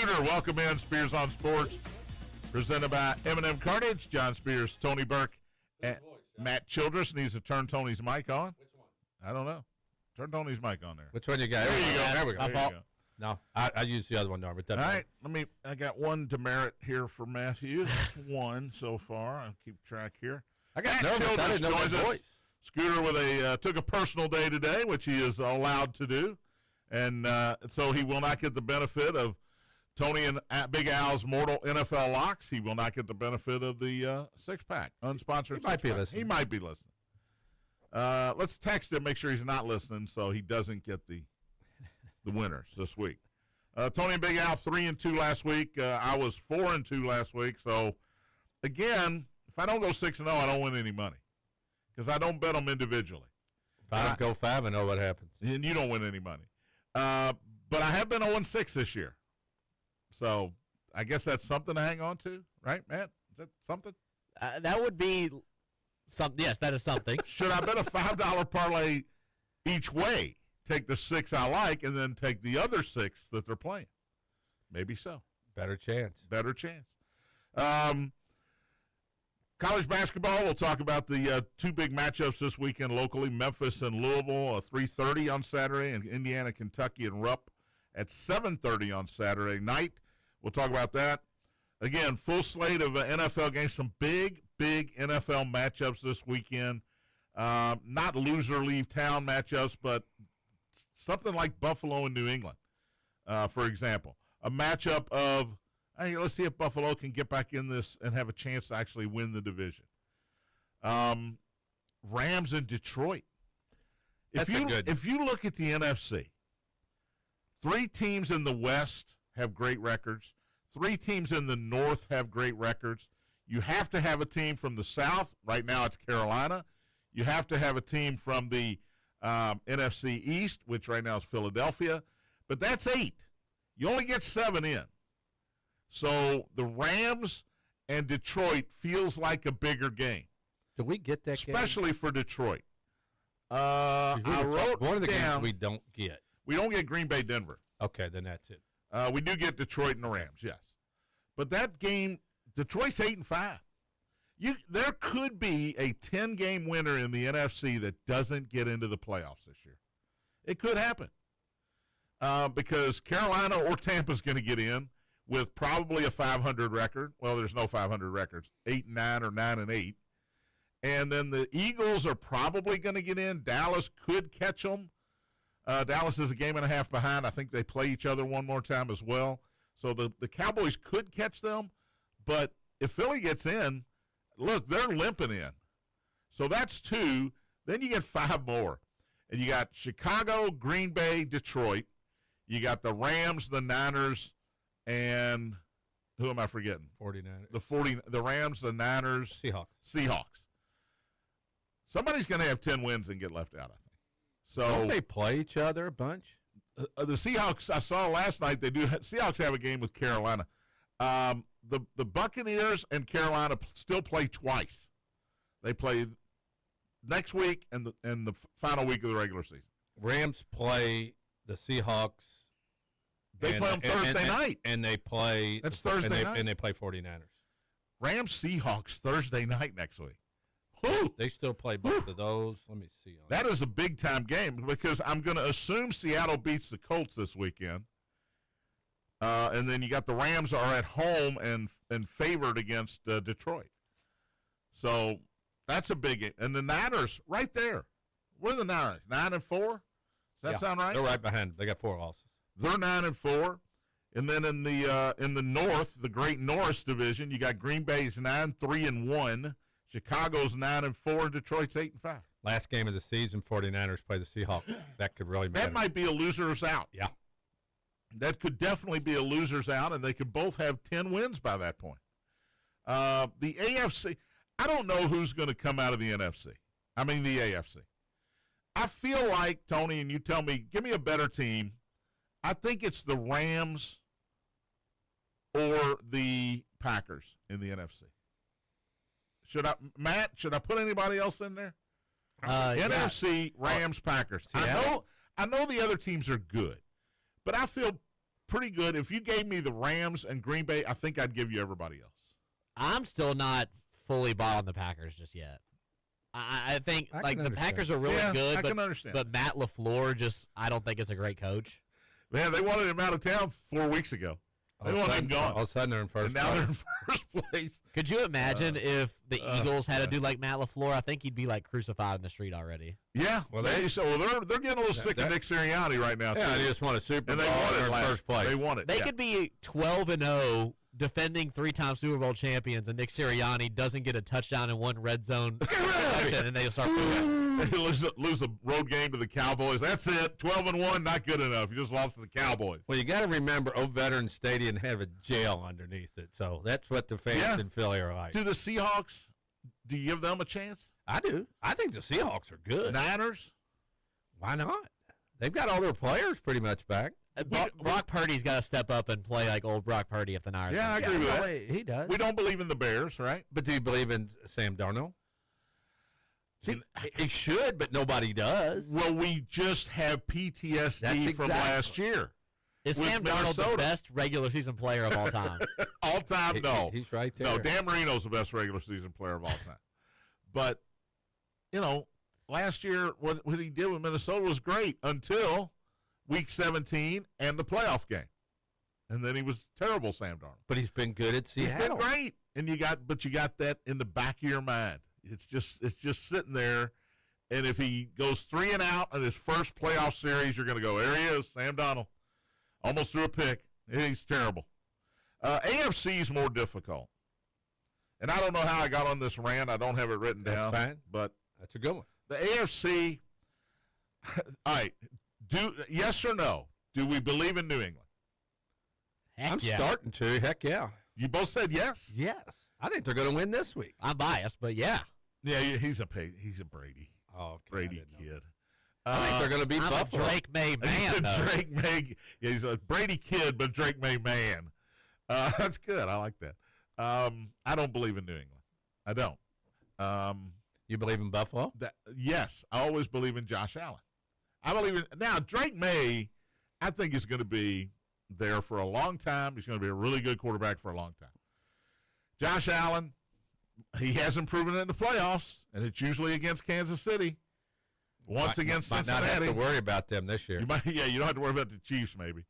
Scooter, welcome in. Spears on Sports, presented by M&M Cartage. John Spears, Tony Burke, and Matt Childress needs to turn Tony's mic on. Which one? I don't know. Turn Tony's mic on there. Which one you got? There you go. There we go. There you go. No, I use the other one, Norm. All right, I got one demerit here for Matthew. That's one so far. I'll keep track here. I got nervous. I didn't know my voice. Scooter with took a personal day today, which he is allowed to do, and so he will not get the benefit of Tony and Big Al's mortal NFL locks. He will not get the benefit of the six-pack, unsponsored. He might be listening. He might be listening. Let's text him, make sure he's not listening, so he doesn't get the winners this week. Tony and Big Al 3-2 last week. I was 4-2 last week. So again, if I don't go 6-0, I don't win any money because I don't bet them individually. Go 5-0. What happens? And you don't win any money. But I have been 0-6 this year. So I guess that's something to hang on to, right, Matt? Is that something? That would be something. Yes, that is something. Should I bet a $5 parlay each way? Take the 6 I like and then take the other 6 that they're playing. Maybe so. Better chance. Better chance. College basketball, we'll talk about the two big matchups this weekend locally, Memphis and Louisville, 3:30 on Saturday, and Indiana, Kentucky, and Rupp at 7:30 on Saturday night. We'll talk about that. Again, full slate of NFL games, some big NFL matchups this weekend. Not loser leave town matchups, but something like Buffalo and New England, for example. A matchup of, hey, let's see if Buffalo can get back in this and have a chance to actually win the division. Rams and Detroit. If you look at the NFC, 3 teams in the West have great records. 3 teams in the North have great records. You have to have a team from the South. Right now it's Carolina. You have to have a team from the NFC East, which right now is Philadelphia. But that's 8. You only get 7 in. So the Rams and Detroit feels like a bigger game. Do we get that especially for Detroit. I wrote one of the down, games we don't get. We don't get Green Bay, Denver. Okay, then that's it. We do get Detroit and the Rams, yes. But that game, Detroit's 8-5. There could be a 10-game winner in the NFC that doesn't get into the playoffs this year. It could happen because Carolina or Tampa's going to get in with probably a 500 record. Well, there's no 500 records, 8-9 or 9-8. And then the Eagles are probably going to get in. Dallas could catch them. Dallas is a game and a half behind. I think they play each other one more time as well. So the Cowboys could catch them. But if Philly gets in, look, they're limping in. So that's 2. Then you get 5 more. And you got Chicago, Green Bay, Detroit. You got the Rams, the Niners, and who am I forgetting? 49ers. The Rams, the Niners. Seahawks. Somebody's going to have 10 wins and get left out, I think. So don't they play each other a bunch? The Seahawks, I saw last night, Seahawks have a game with Carolina. The Buccaneers and Carolina still play twice. They play next week and the final week of the regular season. Rams play the Seahawks. They play them Thursday night. And they play. That's Thursday night. And they play 49ers. Rams, Seahawks, Thursday night next week. Whew. They still play both of those. Let me see. That is a big-time game because I'm going to assume Seattle beats the Colts this weekend. And then you got the Rams are at home and favored against Detroit. So that's a big game. And the Niners right there. Where are the Niners? 9-4? Does that sound right? They're right behind. They got 4 losses. They're 9-4. And then in the North, the Great Norris division, you got Green Bay's 9-3-1. Chicago's 9-4. Detroit's 8-5. Last game of the season, 49ers play the Seahawks. That could really matter. That might be a loser's out. Yeah. That could definitely be a loser's out, and they could both have 10 wins by that point. The AFC, I don't know who's going to come out of the NFC. I mean the AFC. I feel like, Tony, and you tell me, give me a better team. I think it's the Rams or the Packers in the NFC. Should I put anybody else in there? NFC, Rams, Packers. I know the other teams are good, but I feel pretty good. If you gave me the Rams and Green Bay, I think I'd give you everybody else. I'm still not fully bought on the Packers just yet. I think I like can the understand. Packers are really Yeah, good, I can understand. but Matt LaFleur just I don't think is a great coach. Man, they wanted him out of town 4 weeks ago. They wanted him gone. All of a sudden, they're in first And now place. they're in first place. Could you imagine if the Eagles had to yeah. do like Matt LaFleur? I think he'd be like crucified in the street already. Yeah. Well, they're getting a little sick of Nick Sirianni right now, Yeah, too. they just won a Super And Bowl. they won They're it in last. first place. They won it. They yeah. could be 12-0, defending 3-time Super Bowl champions, and Nick Sirianni doesn't get a touchdown in one red zone possession, and they'll start booing. They lose a road game to the Cowboys. That's it. 12-1, not good enough. You just lost to the Cowboys. Well, you got to remember, Old Veterans Stadium have a jail underneath it, so that's what the fans Yeah. in Philly are like. Do the Seahawks, do you give them a chance? I do. I think the Seahawks are good. Niners? Why not? They've got all their players pretty much back. Brock Purdy's got to step up and play like old Brock Purdy if the Niners. Yeah, I win. agree with well, that. He does. We don't believe in the Bears, right? But do you believe in Sam Darnold? See, he should, but nobody does. Well, we just have PTSD That's from exactly- last year. Is With Sam Darnold Minnesota. the best regular season player of all time? All time, no. He's right there. No, Dan Marino's the best regular season player of all time. But, last year, what he did with Minnesota was great until Week 17 and the playoff game. And then he was terrible, Sam Darnold. But he's been good at He's Seattle. been great. And you got that in the back of your mind. It's just sitting there. And if he goes 3 and out in his first playoff series, you're going to go, there he is, Sam Darnold. Almost threw a pick. He's terrible. AFC is more difficult. And I don't know how I got on this rant. I don't have it written down. That's fine. But That's a good one. the AFC, all right, yes or no, do we believe in New England? Heck I'm yeah. starting to. Heck yeah. You both said yes? Yes. I think they're going to win this week. I'm biased, but yeah. Yeah, he's a Brady. Oh, okay. Brady kid. I think they're going to beat I'm Buffalo. a Drake May He's man, a though. Drake May. Yeah, he's a Brady kid, but Drake May man. That's good. I like that. I don't believe in New England. I don't. You believe in Buffalo? Yes, I always believe in Josh Allen. I believe in now Drake May. I think is going to be there for a long time. He's going to be a really good quarterback for a long time. Josh Allen, he hasn't proven it in the playoffs, and it's usually against Kansas City. Once against might Cincinnati. not have to worry about them this year. You don't have to worry about the Chiefs, maybe.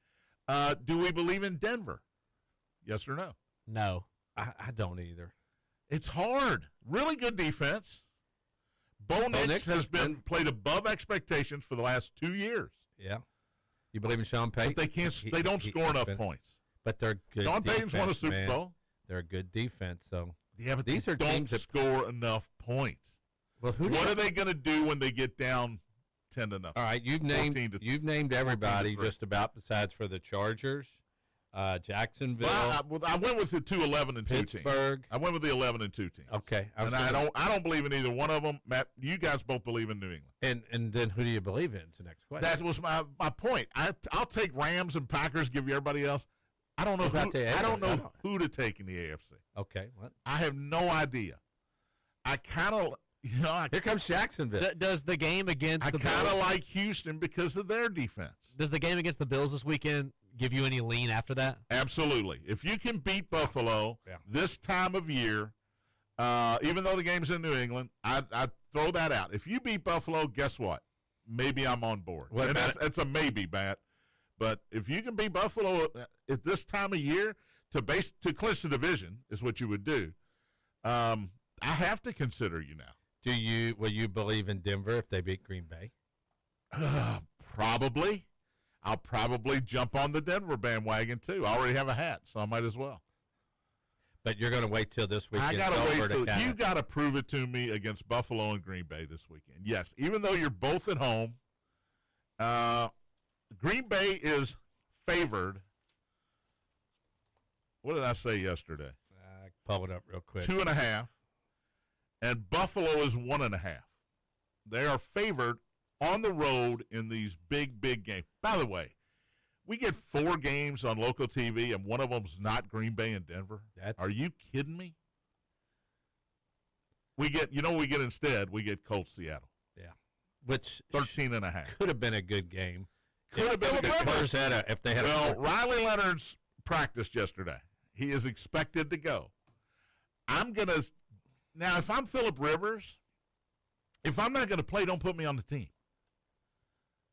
Do we believe in Denver? Yes or no? No. I don't either. It's hard. Really good defense. Bo Nix has been played above expectations for the last 2 years. Yeah. You believe in Sean Payton? But they can't. They don't score enough points. But they're good. Sean Payton's won a defense, Super man. Bowl. They're a good defense. So Yeah, but these they are don't teams that score enough points. well, What are they going to do when they get down 10-0? All right, you've 14 named to- you've named everybody 14 to 3. just about besides for the Chargers, Jacksonville, Well, I went with the 2-11-2 team. Pittsburgh. I went with the 11-2 team. Okay, And I don't believe in either one of them. Matt, you guys both believe in New England. And then who do you believe in? Is the next question. That was my point. I'll take Rams and Packers. Give you everybody else. I don't know. What about the I don't AFC? know who to take in the AFC. Okay, what? I have no idea. I kind of, Here comes Jacksonville. Does the game against I the kind of Bills, like Houston because of their defense. does the game against the Bills this weekend give you any lean after that? Absolutely. If you can beat Buffalo Yeah. this time of year, even though the game's in New England, I'd throw that out. If you beat Buffalo, guess what? Maybe I'm on board. What And about that's a maybe, Matt. But if you can beat Buffalo at this time of year to clinch the division is what you would do. I have to consider you now. Will you believe in Denver if they beat Green Bay? Probably. I'll probably jump on the Denver bandwagon too. I already have a hat, so I might as well. But you're going to wait till this I weekend. gotta wait over till to you got to prove it to me against Buffalo and Green Bay this weekend. Yes, even though you're both at home, Green Bay is favored. What did I say yesterday? pull it up real quick. 2.5, and Buffalo is 1.5. They are favored on the road in these big games. By the way, we get 4 games on local TV, and one of them's not Green Bay and Denver. Are you kidding me? We get, we get instead? We get Colts Seattle. Yeah, which 13.5. could have been a good game Could have been a good Rivers case. if they had Well, Riley Leonard's practiced yesterday. He is expected to go. Now, if I'm Phillip Rivers, if I'm not going to play, don't put me on the team.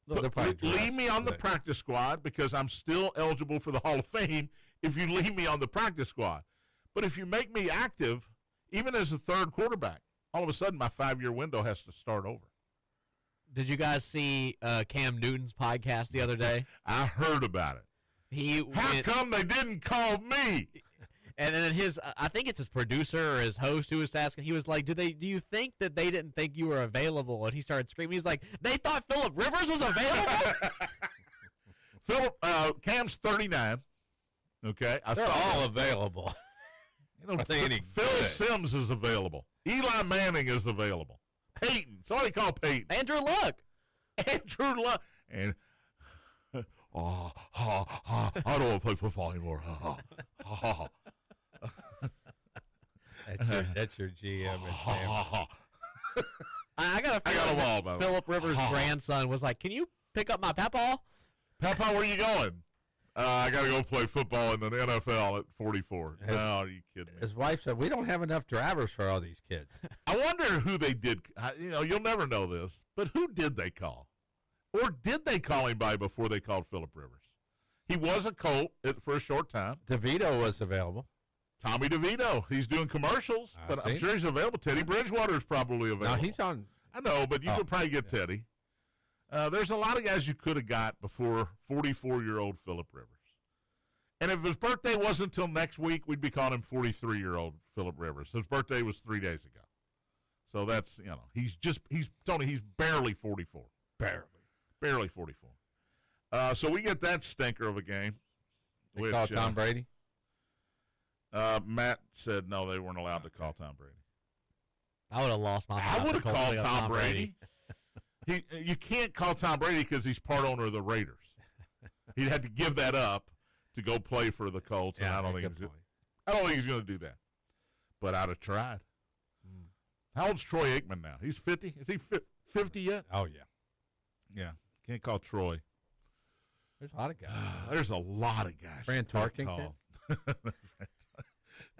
Leave me on the practice squad because I'm still eligible for the Hall of Fame if you leave me on the practice squad. But if you make me active, even as a third quarterback, all of a sudden my 5-year window has to start over. Did you guys see Cam Newton's podcast the other day? I heard about it. How come they didn't call me? And then I think it's his producer or his host who was asking. He was like, "Do you think that they didn't think you were available?" And he started screaming. He's like, "They thought Phillip Rivers was available." Cam's 39. Okay, They're all available. Are they any Phil Simms is available. Eli Manning is available. Peyton, somebody call Peyton. Andrew Luck. And I don't want to play football anymore. That's your GM. I got a feeling them all, by the way. Phillip Rivers' grandson was like, "Can you pick up my papaw?" Papa, where are you going? I got to go play football in the NFL at 44. No, are you kidding me? His wife said, "We don't have enough drivers for all these kids." I wonder who they did. You'll never know this, but who did they call? Or did they call him by before they called Phillip Rivers? He was a Colt for a short time. DeVito was available. Tommy DeVito. He's doing commercials, but I'm sure he's available. Teddy Bridgewater is probably available. No, he's on. I know, but you could probably get Teddy. There's a lot of guys you could have got before 44-year-old Phillip Rivers. And if his birthday wasn't until next week, we'd be calling him 43-year-old Phillip Rivers. His birthday was 3 days ago. So that's, he's barely 44. Barely 44. So we get that stinker of a game. They call Tom Brady? Matt said no, they weren't allowed to call Tom Brady. I would have lost my mind. I would have called Tom Brady. You can't call Tom Brady because he's part owner of the Raiders. He'd had to give that up to go play for the Colts, and I don't think he's going to do that. But I'd have tried. How old's Troy Aikman now? He's 50. Is he 50 yet? Oh yeah. Yeah, can't call Troy. There's a lot of guys. There's a lot of guys. Fran Tarkington.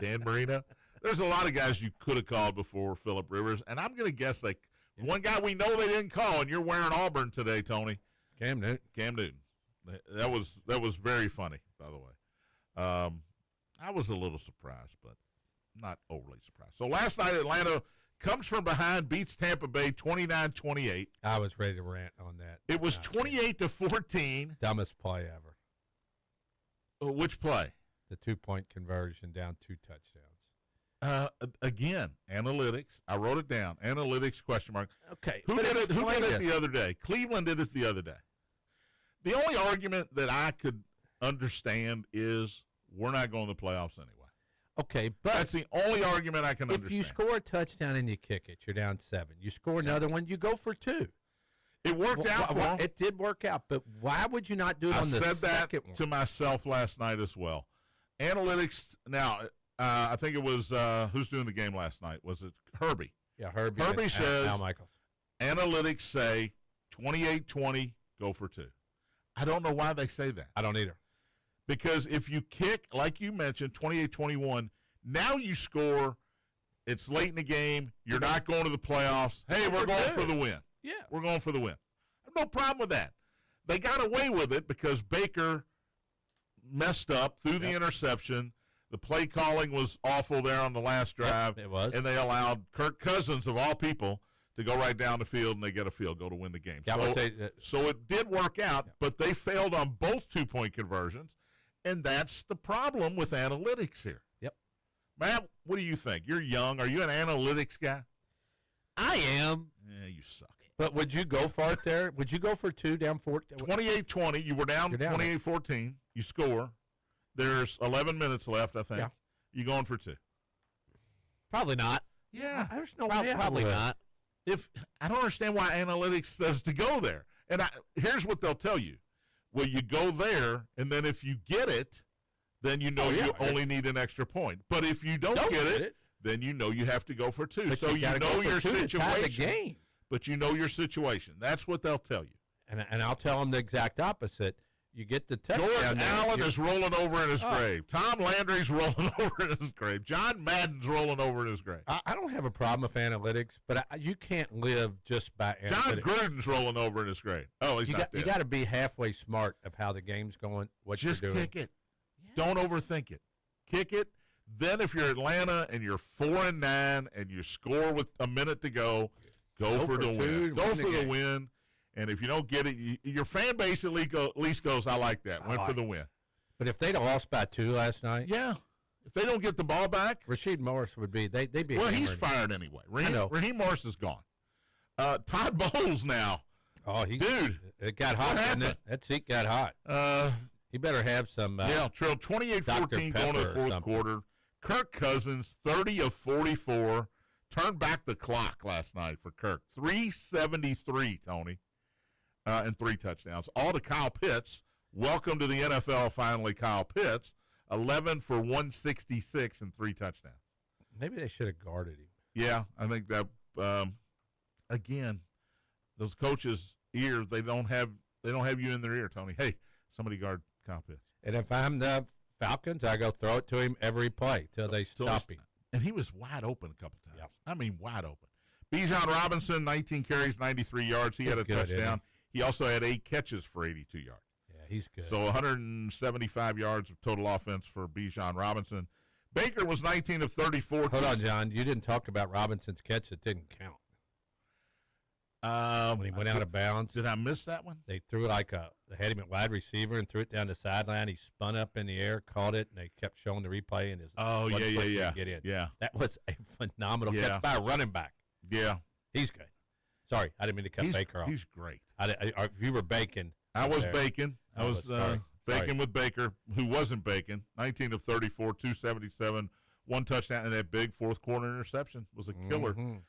Dan Marino. There's a lot of guys you could have called before Phillip Rivers, and I'm going to guess one guy we know they didn't call, and you're wearing Auburn today, Tony. Cam Newton. That was very funny, by the way. I was a little surprised, but not overly surprised. So last night, Atlanta comes from behind, beats Tampa Bay 29-28. I was ready to rant on that. It was 28-14. Dumbest play ever. Which play? The 2-point conversion down 2 touchdowns. Again, analytics. I wrote it down. Analytics ? Okay. Who did it the other day? Cleveland did it the other day. The only argument that I could understand is we're not going to the playoffs anyway. Okay, but that's the only argument I can understand. If you score a touchdown and you kick it, you're down 7. You score another one, you go for 2. It worked out for them. It did work out, but why would you not do it on the second one? I said that to myself last night as well. Analytics, now, I think it was, who's doing the game last night? Was it Herbie? Yeah, Herbie. Herbie says, Al Michaels. Analytics say 28-20, go for 2. I don't know why they say that. I don't either. Because if you kick, like you mentioned, 28-21, now you score, it's late in the game, you're not going to the playoffs. Hey, we're going for the win. Yeah. We're going for the win. I have no problem with that. They got away with it because Baker messed up through the interception. The play calling was awful there on the last drive. It was. And they allowed Kirk Cousins, of all people, to go right down the field, and they get a field goal to win the game. So it did work out, but they failed on both 2-point conversions, and that's the problem with analytics here. Yep. Matt, what do you think? You're young. Are you an analytics guy? I am. Yeah, you suck. But would you go for it there? Would you go for 2 down 14? 28-20. You were down 28-14. You score. There's 11 minutes left, I think. Yeah. You going for 2? Probably not. Yeah. There's no way. Probably not. I don't understand why analytics says to go there. And here's what they'll tell you. Well, you go there, and then if you get it, then you know you only need an extra point. But if you don't get it, then you know you have to go for 2. But so you know your situation. game. But you know your situation. That's what they'll tell you. And I'll tell them the exact opposite. You get the touchdown. Jordan there, Allen you're- is rolling over in his grave. Tom Landry's rolling over in his grave. John Madden's rolling over in his grave. I don't have a problem with analytics, but you can't live just by John analytics. Gruden's rolling over in his grave. Oh, he's not You dead. got to be halfway smart of how the game's going, what Just you're doing. kick it. Don't overthink it. Kick it. Then if you're Atlanta and you're 4-9 and you score with a minute to go, go for the two, win. Go win the for the game. win. And if you don't get it, your fan base at least goes, I like that. Went for the win. But if they'd have lost by 2 last night, Yeah. If they don't get the ball back, Rasheed Morris would be they'd be. well, he's hammered. fired anyway. I know. Raheem Morris is gone. Todd Bowles now. Oh, Dude, it got hot. Didn't happened? it? That seat got hot. He better have some. Trailed 28-14 Dr. going to Pepper the or fourth something. quarter. Kirk Cousins, 30 of 44. Turned back the clock last night for Kirk. 373, Tony, and 3 touchdowns. All to Kyle Pitts. Welcome to the NFL, finally, Kyle Pitts. 11 for 166 and 3 touchdowns. Maybe they should have guarded him. Yeah, I think that, again, those coaches' ears, they don't have you in their ear, Tony. Hey, somebody guard Kyle Pitts. And if I'm the Falcons, I go throw it to him every play till they stop him. And he was wide open a couple times. Yep. I mean, wide open. Bijan Robinson, 19 carries, 93 yards. He had a He's good, isn't touchdown. He also had 8 catches for 82 yards. Yeah, he's good. So 175 yards of total offense for Bijan Robinson. Baker was 19 of 34. Hold on, John. You didn't talk about Robinson's catch that didn't count. When he went out of bounds, Did I miss that one? they threw they had him at wide receiver and threw it down the sideline. He spun up in the air, caught it, and they kept showing the replay. And his Oh, one yeah, foot yeah. didn't get in. Yeah. That was a phenomenal Yeah. catch by a running back. Yeah. He's good. Sorry, I didn't mean to cut Baker off. He's great. If you were Bacon, I was there. Bacon. I Oh, was sorry. Bacon Sorry. with Baker, who wasn't Bacon. 19 of 34, 277, 1 touchdown, and that big fourth quarter interception was a killer. Mhm.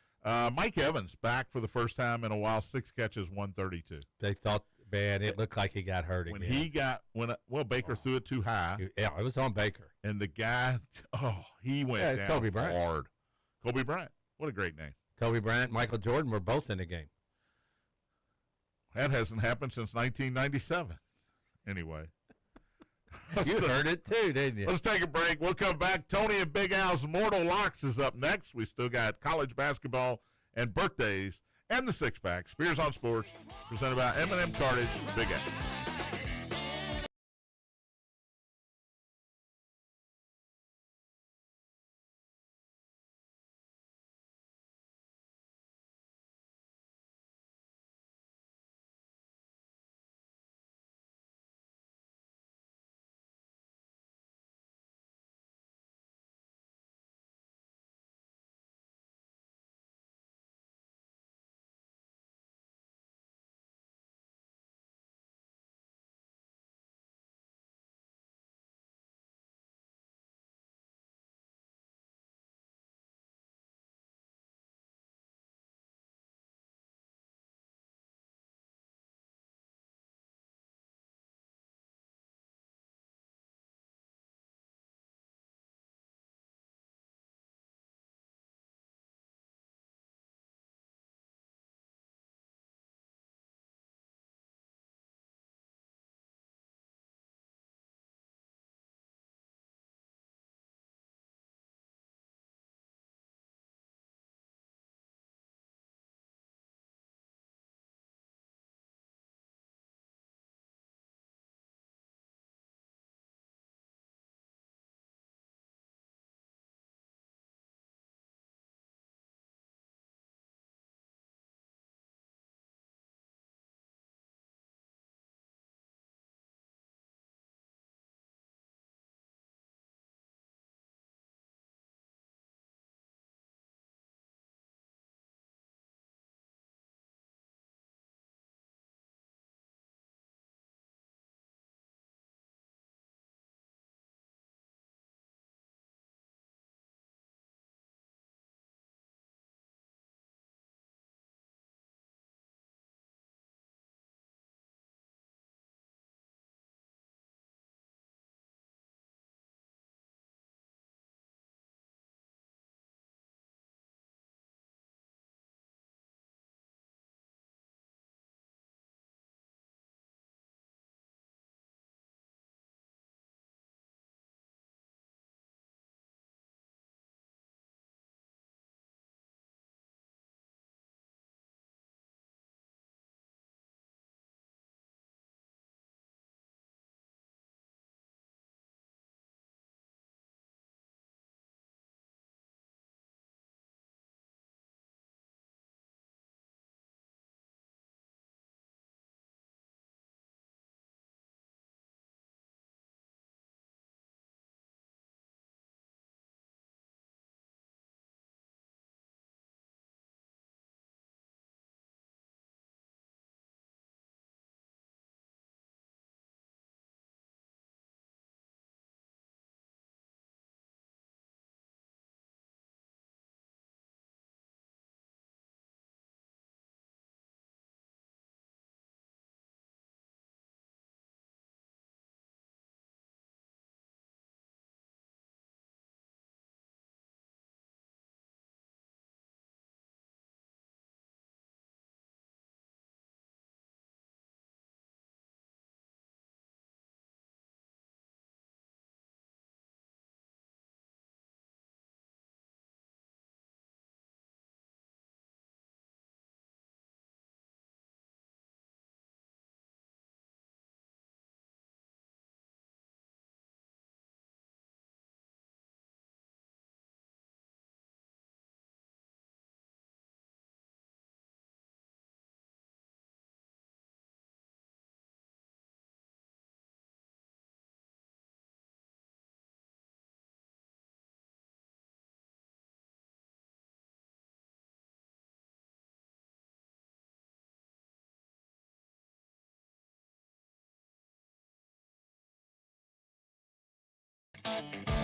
Mike Evans back for the first time in a while, 6 catches, 132. They thought, man, it looked like he got hurt When again. Baker threw it too high, Yeah, it was on Baker. and the guy, he went Yeah, down Kobe Bryant. hard. Kobe Bryant, what a great name. Kobe Bryant, Michael Jordan were both in the game. That hasn't happened since 1997. Anyway. You heard it too, didn't you? Let's take a break. We'll come back. Tony and Big Al's Mortal Locks is up next. We still got college basketball and birthdays and the six-pack. Spears on Sports, presented by M&M Cartage, Big Al.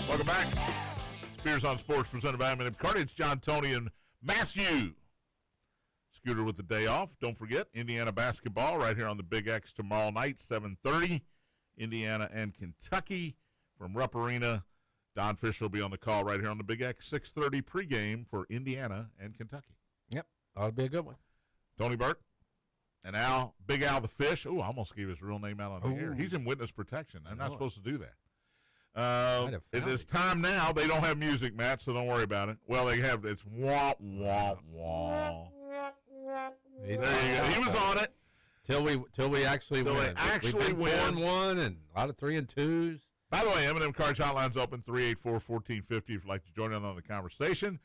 Welcome back. Spears on Sports presented by M&M Cartage. John, Tony, and Matthew. Scooter with the day off. Don't forget, Indiana basketball right here on the Big X tomorrow night, 7:30. Indiana and Kentucky from Rupp Arena. Don Fisher will be on the call right here on the Big X, 6:30 pregame for Indiana and Kentucky. Yep, that'll be a good one. Tony Burke and Al, Big Al the Fish. Oh, I almost gave his real name out on the air. He's in witness protection. I'm not supposed to do that. It is time now. They don't have music, Matt, so don't worry about it. Well, they have. It's wah, wah, wah. There you go. He was on it. Till we actually win. We've been 4-1 and a lot of 3-2s. By the way, M&M Cards Hotline's open 384-1450 if you'd like to join in on the conversation.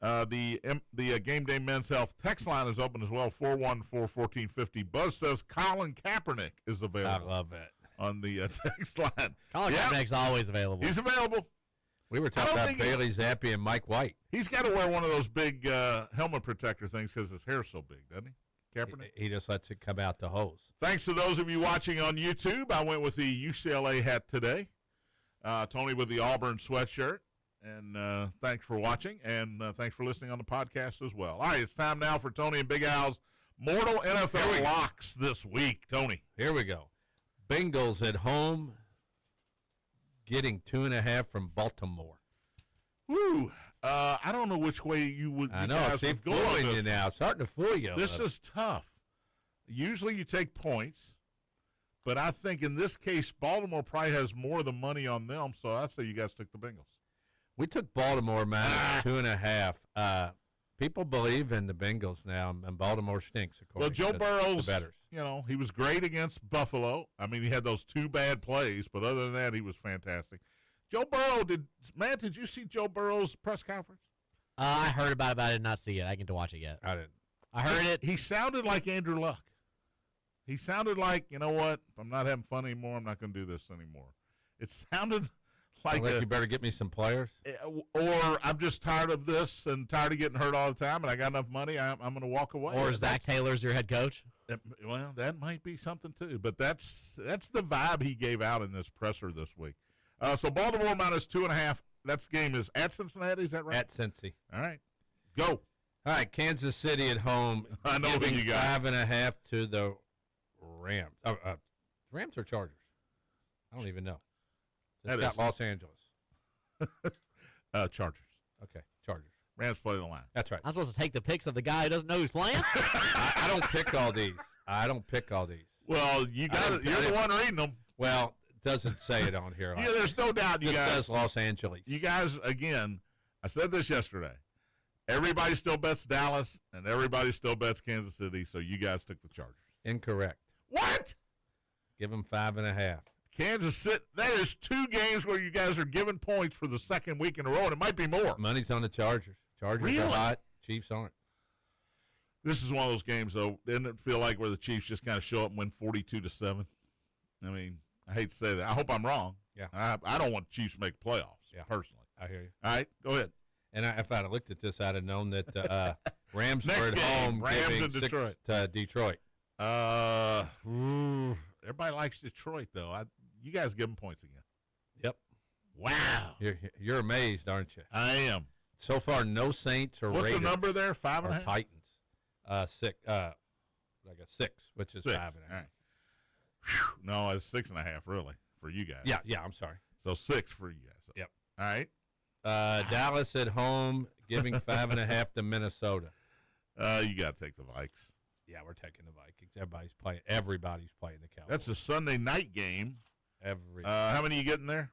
The Game Day Men's Health text line is open as well, 414-1450. Buzz says Colin Kaepernick is available. I love it. On the text line. Colin Kaepernick's always available. He's available. We were talking about Bailey Zappi and Mike White. He's got to wear one of those big helmet protector things because his hair's so big, doesn't he? Kaepernick? He just lets it come out the hose. Thanks to those of you watching on YouTube. I went with the UCLA hat today. Tony with the Auburn sweatshirt. And thanks for watching, and thanks for listening on the podcast as well. All right, it's time now for Tony and Big Al's Mortal NFL locks this week. Tony. Here we go. Bengals at home getting 2.5 from Baltimore. Woo. I don't know which way you would. I know. I keep fooling you now. Starting to fool you. This is tough. Usually you take points, but I think in this case Baltimore probably has more of the money on them, so I say you guys took the Bengals. We took Baltimore, man, 2.5. People believe in the Bengals now, and Baltimore stinks, of course. Well, Joe Burrow's, the bettors. He was great against Buffalo. I mean, he had those 2 bad plays, but other than that, he was fantastic. Joe Burrow, did you see Joe Burrow's press conference? I heard about it, but I did not see it. I didn't get to watch it yet. I didn't. I heard it. He sounded like Andrew Luck. He sounded like, you know what, if I'm not having fun anymore, I'm not going to do this anymore. It sounded like you better get me some players. Or I'm just tired of this and tired of getting hurt all the time, and I got enough money, I'm going to walk away. Or Zach Taylor's your head coach? Well, that might be something too, but that's the vibe he gave out in this presser this week. So Baltimore minus 2.5. That game is at Cincinnati, is that right? At Cincy. All right. Go. All right, Kansas City at home. I know giving who you got. 5.5 to the Rams. Rams or Chargers? I don't even know. It's got Los Angeles. Chargers. Okay, Chargers. Rams play the line. That's right. I'm supposed to take the picks of the guy who doesn't know who's playing? I don't pick all these. Well, you got it. You're the one reading them. Well, it doesn't say it on here. Yeah, there's no doubt you guys. It guys. says Los Angeles. You guys, again, I said this yesterday. Everybody still bets Dallas, and everybody still bets Kansas City, so you guys took the Chargers. Incorrect. What? Give them 5.5. Kansas City, that is 2 games where you guys are giving points for the second week in a row, and it might be more. Money's on the Chargers. Chargers really? Are hot. Chiefs aren't. This is one of those games, though, didn't it feel like where the Chiefs just kind of show up and win 42-7? I mean, I hate to say that. I hope I'm wrong. Yeah. I don't want the Chiefs to make playoffs, personally. I hear you. All right, go ahead. And if I'd have looked at this, I'd have known that Rams Next were at game, home Rams giving and Detroit. 6 to Detroit. Everybody likes Detroit, though. You guys give them points again. Yep. Wow. You're amazed, aren't you? I am. So far, no Saints or What's Raiders. the number there? 5.5? Titans. 6. Like a 6, which is 5.5. All right. Whew. No, it's 6.5, really, for you guys. Yeah, I'm sorry. So 6 for you guys. Yep. All right. Dallas at home giving 5.5 to Minnesota. You got to take the Vikes. Yeah, we're taking the Vikings. Everybody's playing the Cowboys. That's a Sunday night game. Everybody. How many you getting there?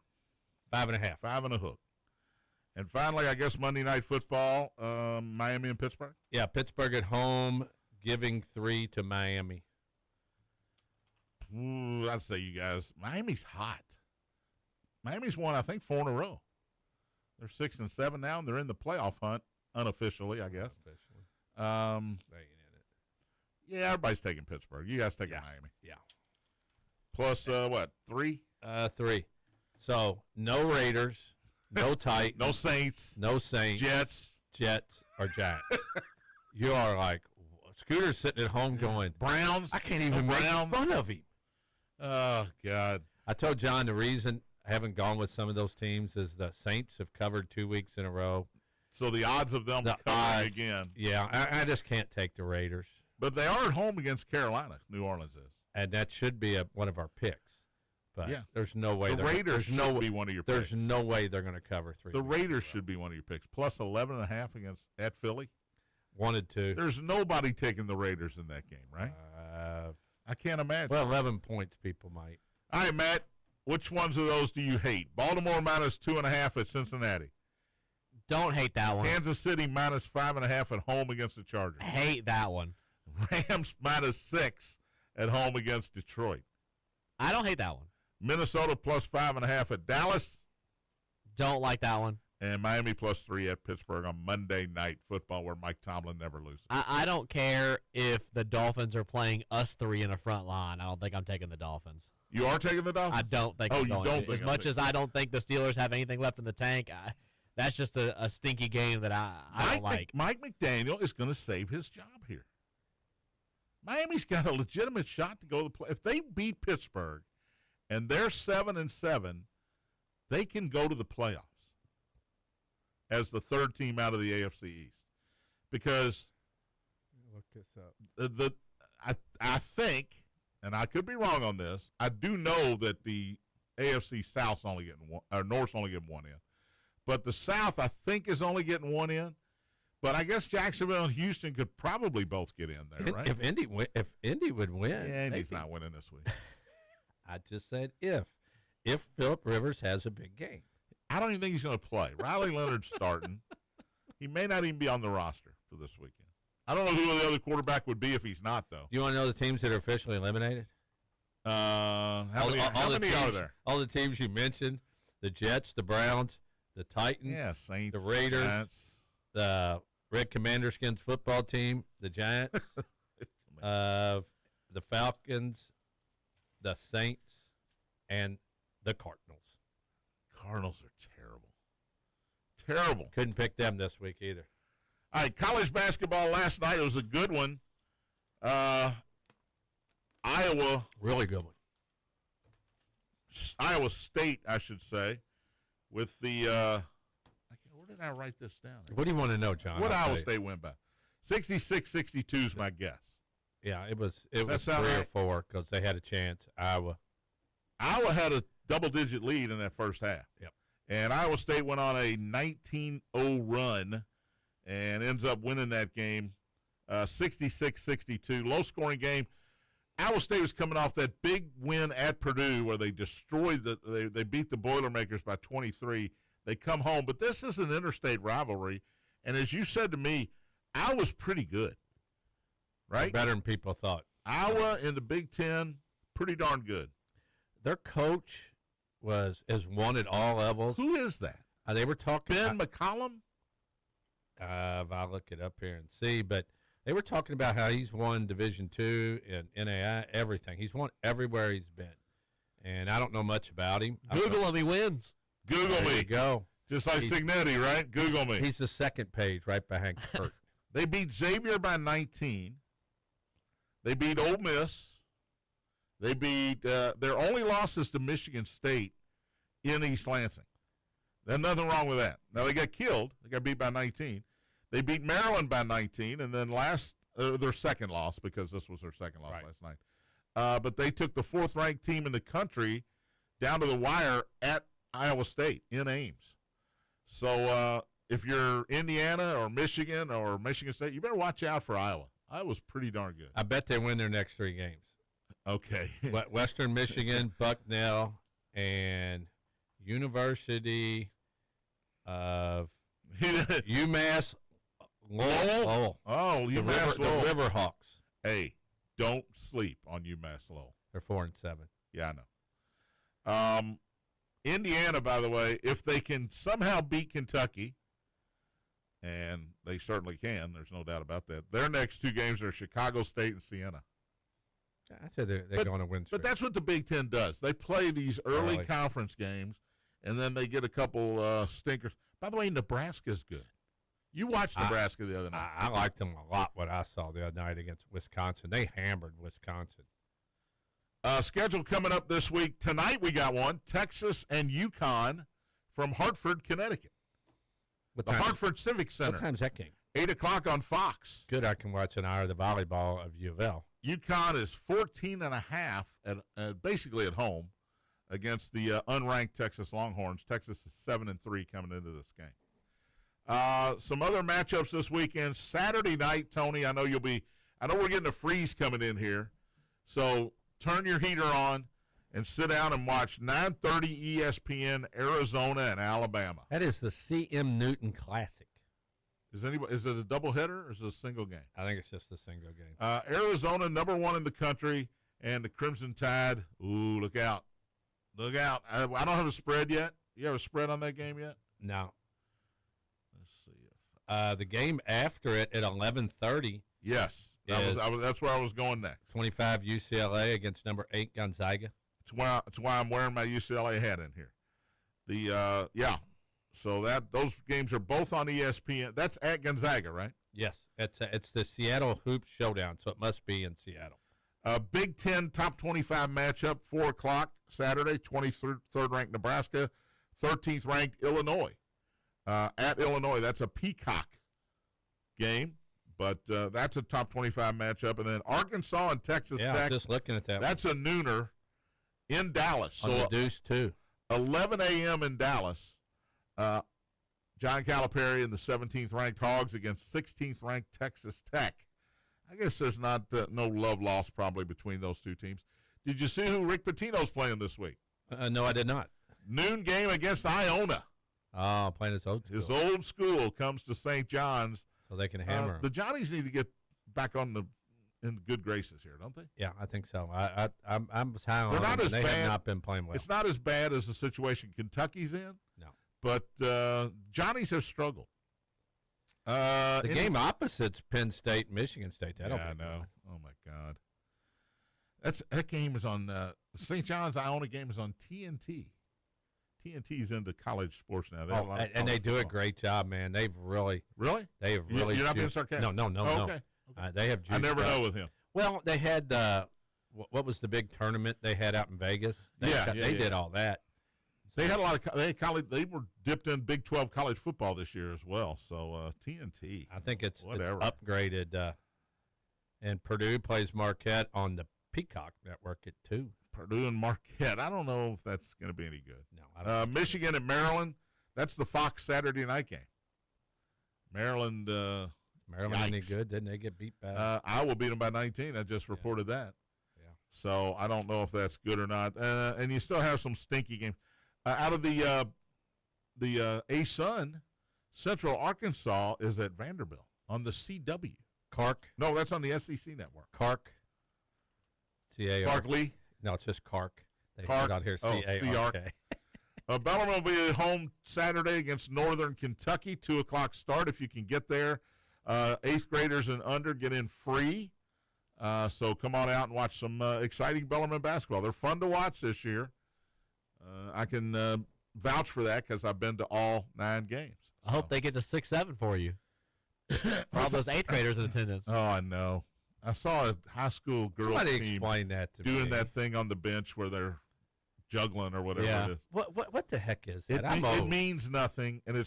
5.5. 5 and a hook. And finally, I guess Monday Night Football, Miami and Pittsburgh? Yeah, Pittsburgh at home giving 3 to Miami. Ooh, I'd say you guys, Miami's hot. Miami's won, I think, 4 in a row. They're 6-7 now, and they're in the playoff hunt, unofficially, I guess. They ain't in it. Yeah, everybody's taking Pittsburgh. You guys taking Miami. Yeah. Plus, what, 3? 3. So, no Raiders, no Titans. No Saints. No Saints. Jets, or Giants. You are like, Scooter's sitting at home going, Browns. I can't even make fun of him. Oh, God. I told John the reason haven't gone with some of those teams is the Saints have covered 2 weeks in a row. So the odds of them covering again. Yeah, I just can't take the Raiders. But they are at home against Carolina, New Orleans is. And that should be one of our picks. But there's no way. The Raiders should be one of your picks. There's no way they're going to cover 3. The Raiders should be one of your picks. Plus 11.5 at Philly. Wanted to. There's nobody taking the Raiders in that game, right? I can't imagine. Well, 11 points people might. All right, Matt, which ones of those do you hate? Baltimore minus 2.5 at Cincinnati. Don't hate that one. Kansas City minus 5.5 at home against the Chargers. Hate that one. Rams minus 6 at home against Detroit. I don't hate that one. Minnesota plus 5.5 at Dallas. Don't like that one. And Miami plus 3 at Pittsburgh on Monday Night Football, where Mike Tomlin never loses. I don't care if the Dolphins are playing us 3 in a front line. I don't think I'm taking the Dolphins. You are taking the Dolphins? I don't think I'm going to. As much as I don't think the Steelers have anything left in the tank, that's just a stinky game that I don't like. Mike McDaniel is going to save his job here. Miami's got a legitimate shot to go to the play. If they beat Pittsburgh and they're 7-7, they can go to the playoffs as the third team out of the AFC East. Because look this up. I think, and I could be wrong on this, I do know that the AFC South's only getting one, or North's only getting one in. But the South, I think, is only getting one in. But I guess Jacksonville and Houston could probably both get in there, right? If Indy would win, yeah, Indy's not winning this week. I just said if Phillip Rivers has a big game. I don't even think he's going to play. Riley Leonard's starting. He may not even be on the roster for this weekend. I don't know who the other quarterback would be if he's not, though. You want to know the teams that are officially eliminated? How many are there? All the teams you mentioned: the Jets, the Browns, the Titans, Saints, the Raiders, Giants. The Red Commanderskins football team, the Giants, the Falcons, the Saints, and the Cardinals. Cardinals are terrible. Terrible. Couldn't pick them this week either. All right, college basketball last night. It was a good one. Iowa. Really good one. Iowa State, I should say, with the where did I write this down? What do you want to know, John? What Iowa State win by? 66-62 is my guess. Yeah, it was 3 right? or 4 because they had a chance. Iowa had a double-digit lead in that first half. Yep. And Iowa State went on a 19-0 run and ends up winning that game 66-62. Low-scoring game. Iowa State was coming off that big win at Purdue where they destroyed they beat the Boilermakers by 23. They come home, but this is an interstate rivalry, and as you said to me, Iowa's pretty good, right? Better than people thought. Iowa in the Big Ten, pretty darn good. Their coach has won at all levels. Who is that? They were talking Ben McCollum. I'll look it up here and see, but they were talking about how he's won Division II and NAI, everything. He's won everywhere he's been, and I don't know much about him. Google him, he wins. Google there me. You go. Just like Signetti, right? Google me. He's the second page right behind Kurt. They beat Xavier by 19. They beat Ole Miss. They beat their only losses to Michigan State in East Lansing. There's nothing wrong with that. Now, they got killed. They got beat by 19. They beat Maryland by 19, and then their second loss, because this was their second loss last night. But they took the fourth-ranked team in the country down to the wire at Iowa State in Ames. So if you're Indiana or Michigan State, you better watch out for Iowa. Iowa's pretty darn good. I bet they win their next 3 games. Okay. Western Michigan, Bucknell, and University of UMass Lowell. Oh, UMass Lowell. The Riverhawks. Hey, don't sleep on UMass Lowell. They're 4-7. Yeah, I know. Indiana, by the way, if they can somehow beat Kentucky, and they certainly can, there's no doubt about that, their next 2 games are Chicago State and Siena. I said they're going to win. But that's what the Big Ten does. They play these early conference games, and then they get a couple stinkers. By the way, Nebraska's good. You watched Nebraska the other night. I liked them a lot, what I saw the other night against Wisconsin. They hammered Wisconsin. Schedule coming up this week. Tonight we got one, Texas and UConn from Hartford, Connecticut. The Hartford Civic Center. What time's that game? 8 o'clock on Fox. Good, I can watch an hour of the volleyball of U of L. UConn is 14.5 basically at home against the unranked Texas Longhorns. Texas is 7-3 coming into this game. Some other matchups this weekend. Saturday night, Tony, I know we're getting a freeze coming in here. So turn your heater on and sit down and watch 9:30 ESPN, Arizona and Alabama. That is the CM Newton Classic. Is it a doubleheader or is it a single game? I think it's just a single game. Arizona, number 1 in the country, and the Crimson Tide. Ooh, look out. Look out. I don't have a spread yet. You have a spread on that game yet? No. Let's see. The game after it at 11:30. Yes. That's where I was going next. 25 UCLA against number 8 Gonzaga. It's why I'm wearing my UCLA hat in here. So those games are both on ESPN. That's at Gonzaga, right? Yes, it's the Seattle Hoops Showdown, so it must be in Seattle. Big Ten top 25 matchup, 4 o'clock Saturday. 23rd ranked Nebraska, 13th ranked Illinois. At Illinois, that's a Peacock game, but that's a top 25 matchup. And then Arkansas and Texas Tech. I was just looking at that. That's a nooner in Dallas. On the Deuce, too. 11 a.m. in Dallas. John Calipari and the 17th ranked Hogs against 16th ranked Texas Tech. I guess there's not no love lost probably between those two teams. Did you see who Rick Pitino's playing this week? No, I did not. Noon game against Iona. Oh, playing his old school. His old school comes to St. John's. So they can hammer him. The Johnnies need to get back in good graces here, don't they? Yeah, I think so. I'm high on They're them, not as they bad. have not been playing well. It's not as bad as the situation Kentucky's in. No. But Johnnies have struggled. The game opposite's Penn State, Michigan State. I know. Oh my God. That game is on St. John's Iona game is on TNT. TNT's into college sports now. They do a great job, man. They've really. They have really. You're not being sarcastic. No. Okay. They have. I never know with him. Well, they had what was the big tournament they had out in Vegas? They did all that. They had a lot of college. They were dipped in Big 12 college football this year as well. So TNT. I think it's upgraded. And Purdue plays Marquette on the Peacock Network at 2. Purdue and Marquette. I don't know if that's going to be any good. No, I don't Michigan and Maryland. That's the Fox Saturday night game. Maryland. Any good? Didn't they get beat bad? Iowa beat them by 19. I just reported that. Yeah. So I don't know if that's good or not. And you still have some stinky games. Out of the A-Sun, Central Arkansas is at Vanderbilt on the CW. Clark? No, that's on the SEC network. Clark? C-A-R? Clark Lee? No, it's just Clark. They Clark. put out here C-A-R-K. Bellarmine will be at home Saturday against Northern Kentucky, 2 o'clock start if you can get there. 8th graders and under get in free. So come on out and watch some exciting Bellarmine basketball. They're fun to watch this year. I can vouch for that because I've been to all 9 games. So. I hope they get to 6-7 for you. For all those 8th graders in attendance. Oh, I know. I saw a high school girls Somebody team explain that to doing me. that thing on the bench where they're juggling or whatever it is. What the heck is that? It means nothing, and we're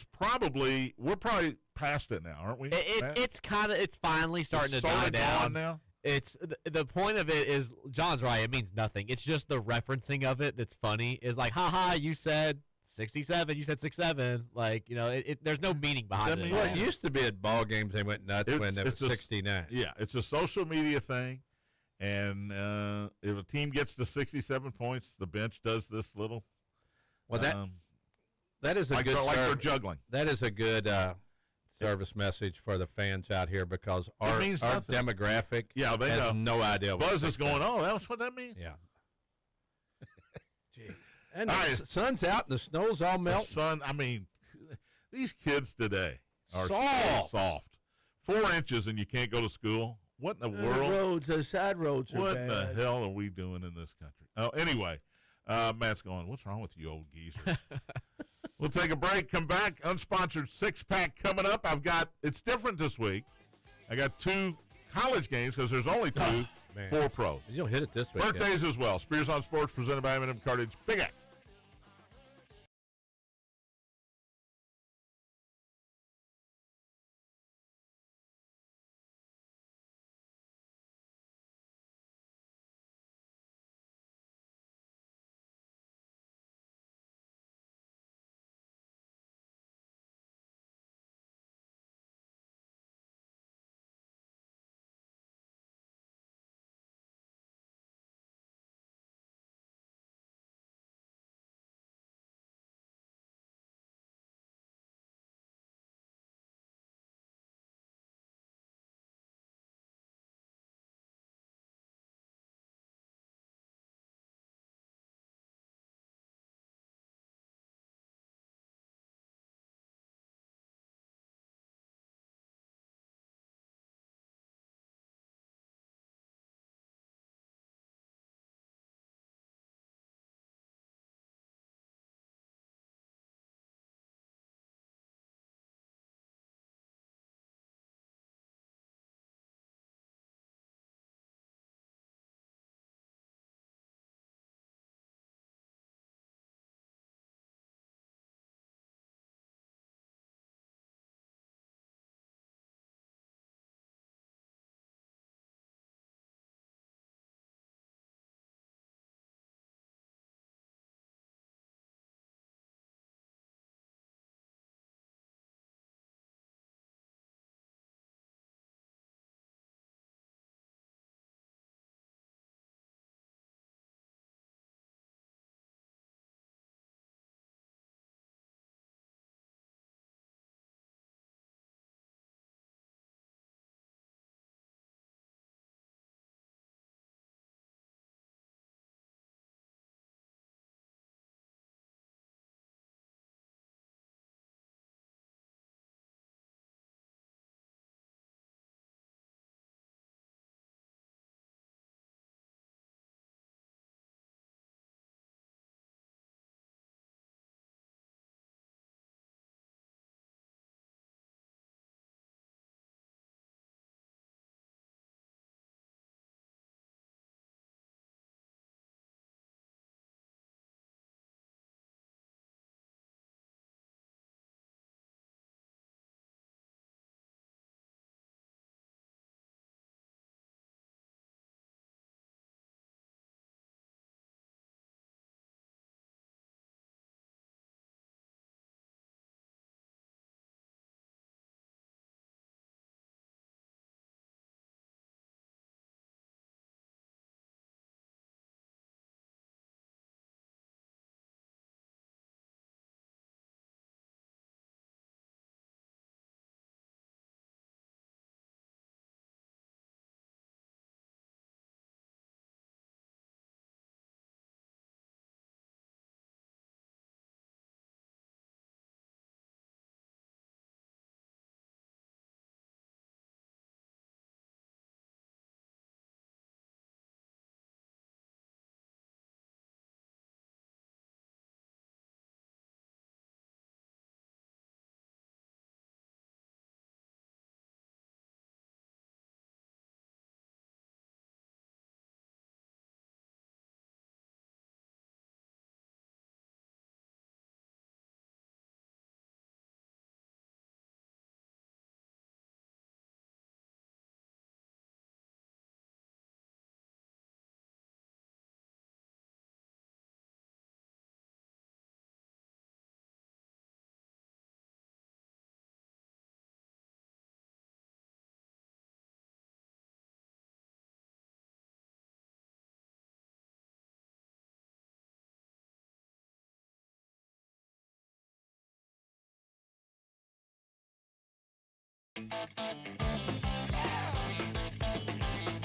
probably past it now, aren't we? It's finally starting to die down now. It's the point of it is John's right. It means nothing. It's just the referencing of it that's funny. Is like, haha, you said 67, you said 6-7. Like, there's no meaning behind it. Well, it used to be at ball games they went nuts when they were 69. Yeah, it's a social media thing, and if a team gets to 67 points, the bench does this little. Well, that is a good like they're juggling. That is a good service message for the fans out here because our demographic has no idea. Buzz is going, oh, that's what that means? Yeah. Jeez. And the sun's out and the snow's all melting. These kids today are soft. 4 inches and you can't go to school. What in the world? The side roads are what bad. the hell are we doing in this country? Oh, anyway, Matt's going, what's wrong with you old geezers? We'll take a break, come back. Unsponsored 6-pack coming up. It's different this week. I got 2 college games because there's only 2. Man. 4 pros. You'll hit it this week. Birthdays as well. Spears on Sports presented by M&M Cartage. Big X.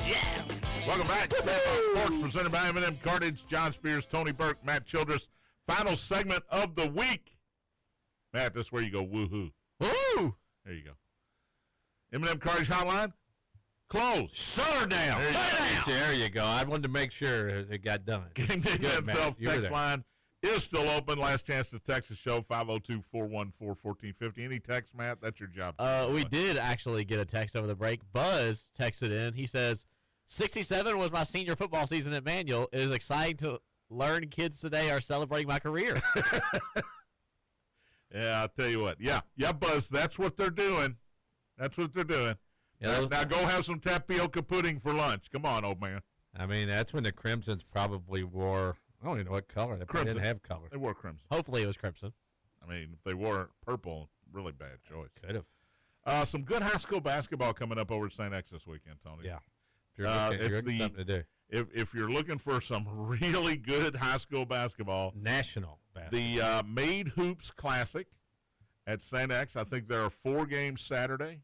Yeah. Welcome back. Sports presented by M&M Cartage. John Spears, Tony Burke, Matt Childress. Final segment of the week. Matt, this is where you go woohoo. Woo! There you go. M&M Cartage hotline. Closed. Shut her down. There you go. I wanted to make sure it got done. Game Day Good, Matt. Self You were text there. line is still open. Last chance to text the show, 502-414-1450. Any text, Matt? That's your job. We did actually get a text over the break. Buzz texted in. He says, 67 was my senior football season at Manual. It is exciting to learn kids today are celebrating my career. Yeah, I'll tell you what. Yeah, Buzz, that's what they're doing. That's what they're doing. Yeah, Now go have some tapioca pudding for lunch. Come on, old man. I mean, that's when the Crimsons probably wore, I don't even know what color. They probably didn't have color. They wore crimson. Hopefully it was crimson. I mean, if they wore purple, really bad choice. Could have. Some good high school basketball coming up over at St. X this weekend, Tony. Yeah. If you're looking it's something to do. If you're looking for some really good high school basketball, National basketball. the Made Hoops Classic at St. X. I think there are 4 games Saturday.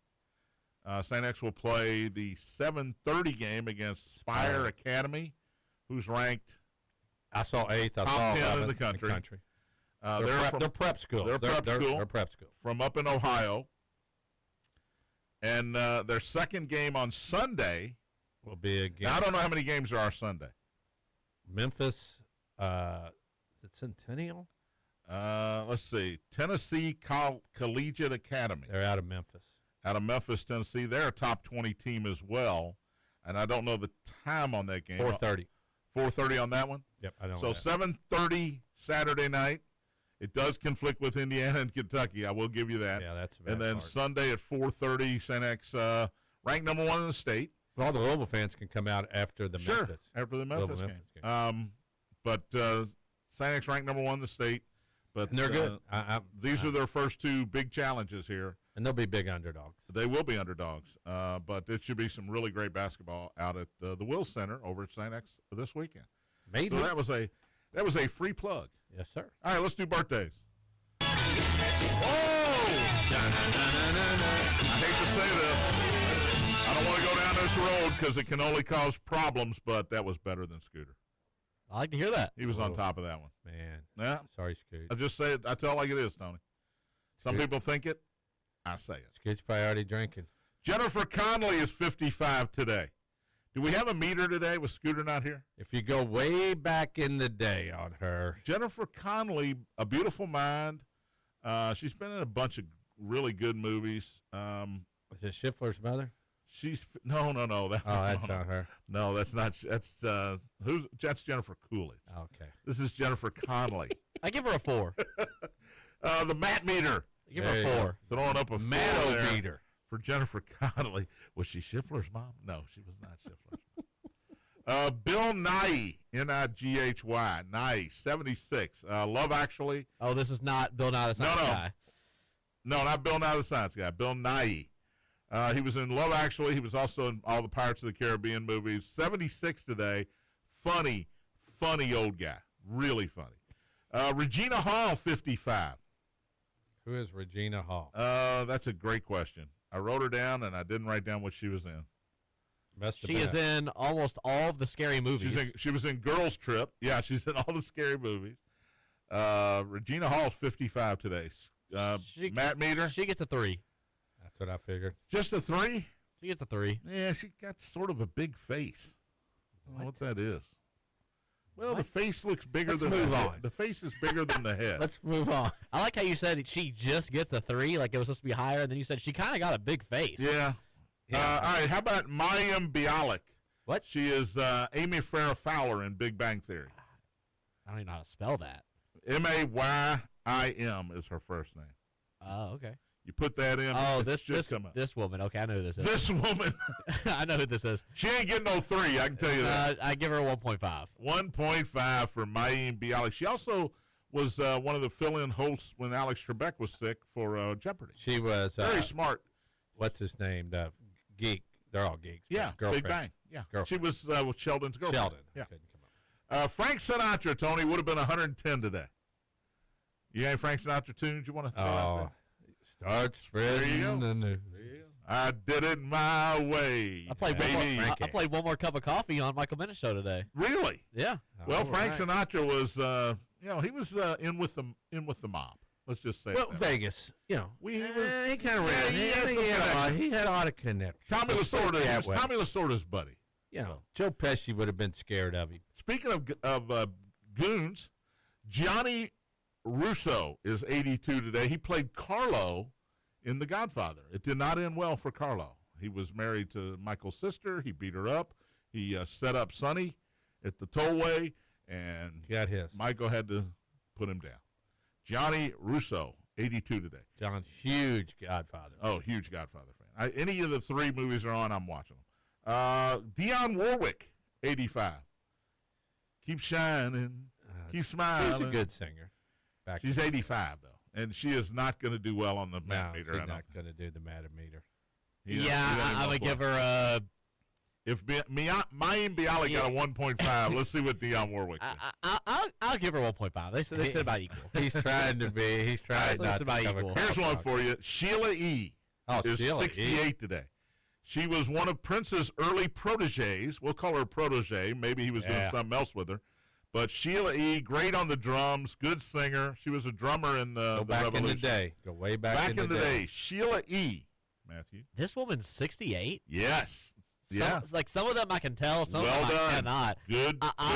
St. X will play the 7:30 game against Spire Academy, who's ranked I saw 8th. I top saw 10 in 11th the country. They're prep school. They're prep school. They're prep school. From up in Ohio. And their second game on Sunday Will be against Now, I don't know how many games there are Sunday. Memphis. Is it Centennial? Let's see. Tennessee Collegiate Academy. They're out of Memphis. Out of Memphis, Tennessee. They're a top 20 team as well. And I don't know the time on that game. 4:30. 4:30 on that one? Yep, I don't So know. that. 7:30 Saturday night. It does conflict with Indiana and Kentucky. I will give you that. Yeah, that's a bad And then part. Sunday at 4:30, St. X, ranked number 1 in the state. All the Louisville fans can come out after the Sure, Memphis. after the Memphis Louisville game. Memphis But St. X ranked number 1 in the state. But And they're good. These are their first 2 big challenges here. And they'll be big underdogs. They will be underdogs. But it should be some really great basketball out at the Will Center over at St. X this weekend. Maybe. So that was a free plug. Yes, sir. All right, let's do birthdays. Oh! I hate to say this. I don't want to go down this road because it can only cause problems, but that was better than Scooter. I like to hear that. He was on Whoa. top of that one. Man. Yeah, Sorry, Scoot. I just say it. I tell it like it is, Tony. Some Scoot. people think it. I say it. Scoot's probably already drinking. Jennifer Conley is 55 today. Do we have a meter today with Scooter not here? If you go way back in the day on her, Jennifer Conley, a beautiful mind. She's been in a bunch of really good movies. was it Schiffler's mother? No. That's not her. No, that's not. That's Jennifer Coolidge. Okay. This is Jennifer Conley. I give her a 4. The Matt meter I give There her you a go. 4. throwing up a Matto 4 there beater. for Jennifer Connelly. Was she Schiffler's mom? No, she was not Schiffler's mom. Bill Nighy, Nighy, Nighy, 76. Love Actually. Oh, this is not Bill Nye the Science No. Guy. No, not Bill Nye the Science Guy. Bill Nighy. He was in Love Actually. He was also in all the Pirates of the Caribbean movies. 76 today. Funny old guy. Really funny. Regina Hall, 55. Who is Regina Hall? That's a great question. I wrote her down, and I didn't write down what she was in. Must have She been is in almost all of the scary movies. She was in Girls Trip. Yeah, she's in all the scary movies. Regina Hall's 55 today. Matt Meter, She gets a 3. That's what I figured. just a 3? She gets a 3. Yeah, she got sort of a big face. I don't know what that is. Well, the face looks bigger Let's than move the on. head. The face is bigger than the head. Let's move on. I like how you said she just gets a 3, like it was supposed to be higher, and then you said she kind of got a big face. Yeah. Yeah. All right, how about Mayim Bialik? What? She is Amy Farrah Fowler in Big Bang Theory. I don't even know how to spell that. Mayim is her first name. Oh, okay. You put that in. Oh, it this should this come up. this woman. Okay, I know who this is. This woman, I know who this is. she ain't getting no 3, I can tell you that. I give her a 1.5. 1.5 for Mayim Bialik. She also was one of the fill-in hosts when Alex Trebek was sick for Jeopardy. She was, Very smart. what's his name? The geek. They're all geeks. Yeah, Girlfriend. Big Bang. Yeah, Girlfriend. she was with Sheldon's girlfriend. Sheldon. Yeah. Couldn't come up. Frank Sinatra, Tony, would have been 110 today. You got any Frank Sinatra tunes you want to throw out there? Start spreading go. the news. I did it my way. I played baby. I played one more cup of coffee on Michael Bennett show today. Really? Yeah. Well, All Frank right. Sinatra was, he was in with the mob. Let's just say Well, that. Vegas, he was. he kind of Yeah, ran. he had some connections. He had a lot of connections. Tommy So Lasorda. put it He that was way. Tommy Lasorda's buddy. Joe Pesci would have been scared of him. Speaking of goons, Gianni Russo is 82 today. He played Carlo in The Godfather. It did not end well for Carlo. He was married to Michael's sister. He beat her up. He set up Sonny at the tollway, and Got his. Michael had to put him down. Johnny Russo, 82 today. John, huge Godfather. Oh, huge Godfather fan. Any of the three movies are on, I'm watching them. Dionne Warwick, 85. Keep shining, keep smiling. He's a good singer. She's 85, though, and she is not going to do well on the No, meter. she's not going to do the Matameter. I'm going to give her a. If Mayim Bialy got a 1.5, let's see what Dionne Warwick did. I'll give her 1.5. They said about equal. He's trying to be. He's trying not to about come equal. across Here's one wrong. for you. Sheila E. is Sheila 68 E. today. She was one of Prince's early proteges. We'll call her a protege. Maybe he was doing something else with her. But Sheila E., great on the drums, good singer. She was a drummer in the Go back Revolution. in the day. Go way back in the day. Sheila E., Matthew. This woman's 68. Yes. Yeah. Like some of them I can tell, some Well of them done. I cannot.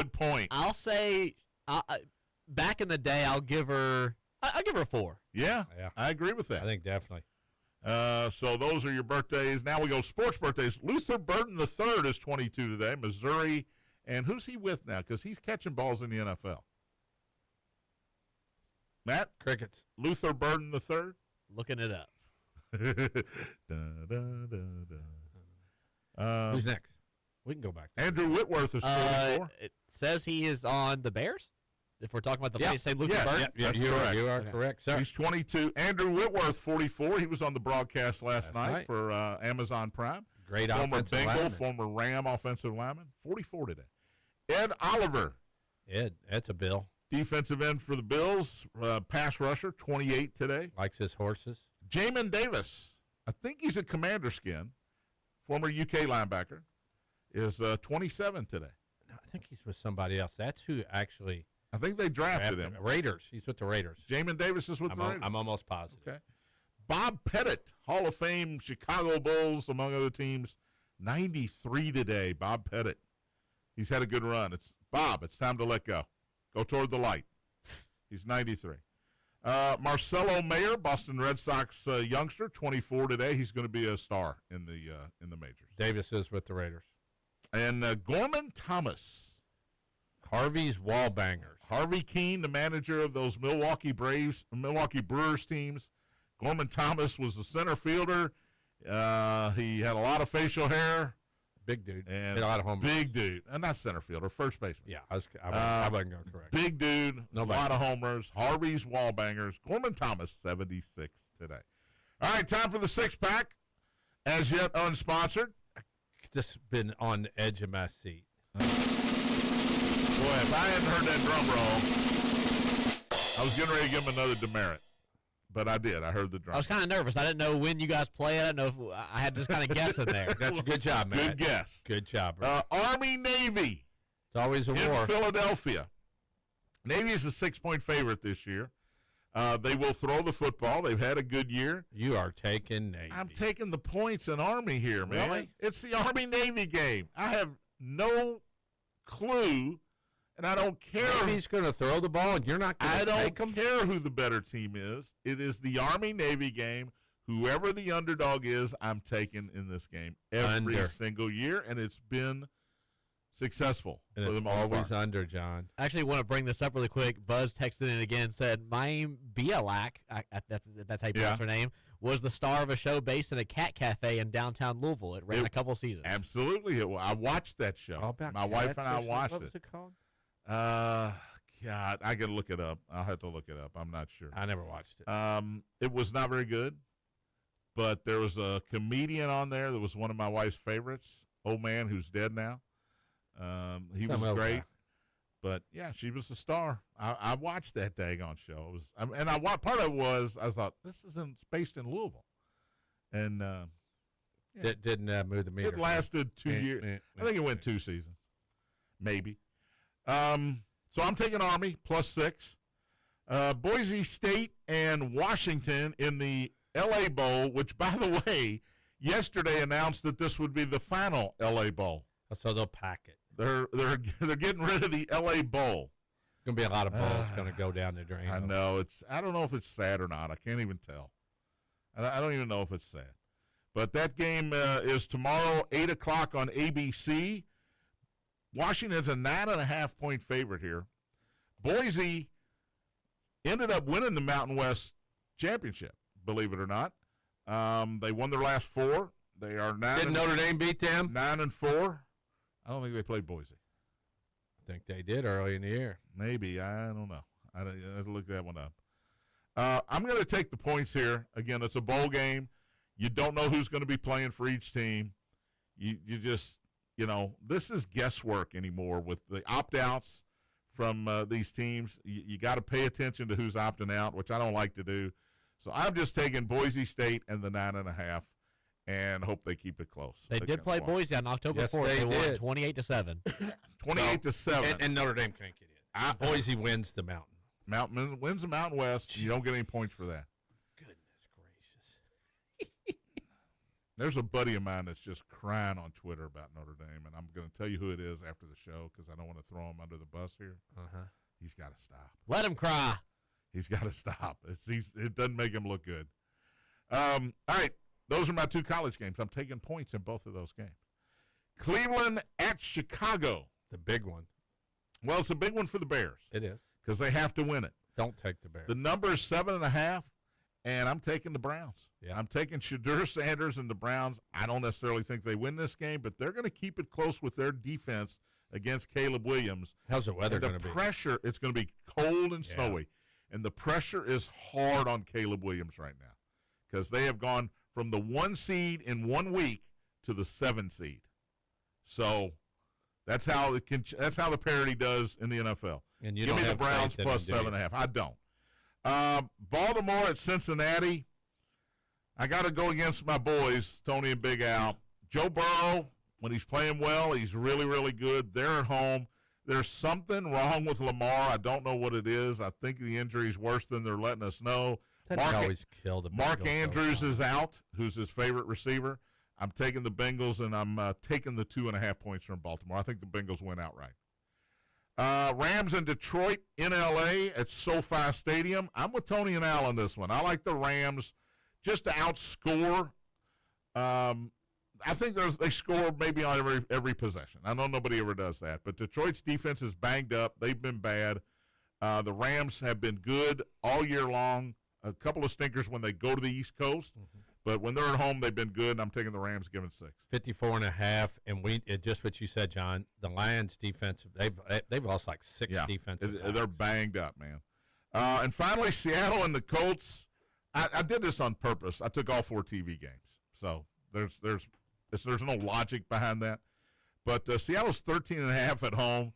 Good point. I'll say back in the day, I'll give her a 4. Yeah, Yeah. I agree with I that. think definitely. So those are your birthdays. Now we go sports birthdays. Luther Burton III is 22 today, Missouri. And who's he with now? Because he's catching balls in the NFL. Matt? Crickets. Luther Burton III? Looking it up. Who's next? We can go back. To Andrew Whitworth is 44. It says he is on the Bears. If we're talking about the same Luther Yeah. Burton. Yeah, That's you correct. are Okay. correct, sir. He's 22. Andrew Whitworth, 44. He was on the broadcast last night night. for Amazon Prime. Great Former offensive Bengal, lineman. former Ram offensive lineman. 44 today. Ed Oliver, Ed, that's a Bill. defensive end for the Bills. Pass rusher, 28 today. Likes his horses. Jamin Davis, I think he's a Commander skin. Former UK linebacker, is 27 today. No, I think he's with somebody else. That's who actually I think they drafted him. Raiders. He's with the Raiders. Jamin Davis is with the Raiders. I'm almost positive. Okay. Bob Pettit, Hall of Fame, Chicago Bulls, among other teams, 93 today. Bob Pettit. He's had a good run. It's time to let go. Go toward the light. He's 93. Marcelo Mayer, Boston Red Sox youngster, 24 today. He's going to be a star in the majors. Davis is with the Raiders. And Gorman Thomas. Harvey's Wallbangers. Harvey Keene, the manager of those Milwaukee Brewers teams. Gorman Thomas was the center fielder. He had a lot of facial hair. Big dude. And Hit a lot of home runs. big dude. Not center fielder, first baseman. Yeah, I wasn't going correct. Big dude, Nobody. a lot of homers. Harvey's Wallbangers. Gorman Thomas, 76 today. All right, time for the six-pack. As yet unsponsored. Just been on the edge of my seat. Boy, if I hadn't heard that drum roll, I was getting ready to give him another demerit. But I did. I heard the drum. I was kind of nervous. I didn't know when you guys play it. I didn't know if I had just kind of guessing there. That's a good job, man. Good guess. Good job, bro. Army-Navy It's always a in war. Philadelphia. Navy is a 6-point favorite this year. They will throw the football. They've had a good year. You are taking Navy. I'm taking the points in Army here, man. Really? It's the Army-Navy game. I have no clue, and I don't care. Navy's going to throw the ball, and you're not going I to take don't them? care who the better team is. It is the Army-Navy game. Whoever the underdog is, I'm taking in this game every Under. single year, and it's been successful And for the it's most always part. under, John. I actually want to bring this up really quick. Buzz texted in again, said Mayim Bialak, that's how you pronounce her name, was the star of a show based in a cat cafe in downtown Louisville. It ran a couple seasons. Absolutely. I watched that show. All about My wife and I cats or watched what was it. it called? God, I can look it up. I'll have to look it up. I'm not sure. I never watched it. It was not very good, but there was a comedian on there that was one of my wife's favorites. Old man who's dead now. He Some was old great, guy. but yeah, she was a star. I watched that daggone show. Part of it was I thought this isn't based in Louisville, and yeah. Didn't move the meter. it lasted 2 years. I think it went 2 seasons, maybe. So I'm taking Army +6. Boise State and Washington in the L.A. Bowl, which, by the way, yesterday announced that this would be the final L.A. Bowl. So they'll pack it. They're getting rid of the L.A. Bowl. Going to be a lot of balls going to go down the drain. I know I don't know if it's sad or not. I can't even tell. I don't even know if it's sad. But that game is tomorrow, 8:00 on ABC. Washington's a 9.5-point favorite here. Boise ended up winning the Mountain West Championship, believe it or not. They won their last 4. They are 9. Did Notre Dame beat them? 9-4. I don't think they played Boise. I think they did early in the year. Maybe. I don't know. I have to look that one up. I'm going to take the points here. Again, it's a bowl game. You don't know who's going to be playing for each team. You just, this is guesswork anymore with the opt-outs from these teams. You got to pay attention to who's opting out, which I don't like to do. So I'm just taking Boise State and the 9.5 and hope they keep it close. They did play Boise on October 4th. They won did. 28-7. 28-7. And Notre Dame can't get in. Boise wins the Mountain. Mountain wins the Mountain West. You don't get any points for that. Goodness gracious. There's a buddy of mine that's just crying on Twitter about Notre Dame, and I'm going to tell you who it is after the show because I don't want to throw him under the bus here. He's got to stop. Let him cry. He's got to stop. It doesn't make him look good. All right, those are my 2 college games. I'm taking points in both of those games. Cleveland at Chicago. The big one. Well, it's a big one for the Bears. It is. Because they have to win it. Don't take the Bears. The number is 7.5, and I'm taking the Browns. Yeah. I'm taking Shadur Sanders and the Browns. I don't necessarily think they win this game, but they're going to keep it close with their defense against Caleb Williams. How's the weather going to be? The pressure, it's going to be cold and snowy, and the pressure is hard on Caleb Williams right now because they have gone from the 1 seed in 1 week to the 7 seed. So that's how the parity does in the NFL. And you Give don't me the have Browns faith in plus them, do you? 7.5. I don't. Baltimore at Cincinnati. I got to go against my boys, Tony and Big Al. Joe Burrow, when he's playing well, he's really, really good. They're at home. There's something wrong with Lamar. I don't know what it is. I think the injury is worse than they're letting us know. Mark Andrews is out, who's his favorite receiver. I'm taking the Bengals, and I'm taking the 2.5 points from Baltimore. I think the Bengals win outright. Rams in Detroit in L.A. at SoFi Stadium. I'm with Tony and Al on this one. I like the Rams just to outscore. I think they score maybe on every possession. I know nobody ever does that, but Detroit's defense is banged up. They've been bad. The Rams have been good all year long. A couple of stinkers when they go to the East Coast, but when they're at home, they've been good, and I'm taking the Rams giving 6. 54.5, and just what you said, John, the Lions defense, they've lost like 6 defensive backs. They're banged up, man. And finally, Seattle and the Colts. I did this on purpose. I took all 4 TV games, so there's no logic behind that. But Seattle's 13.5 at home.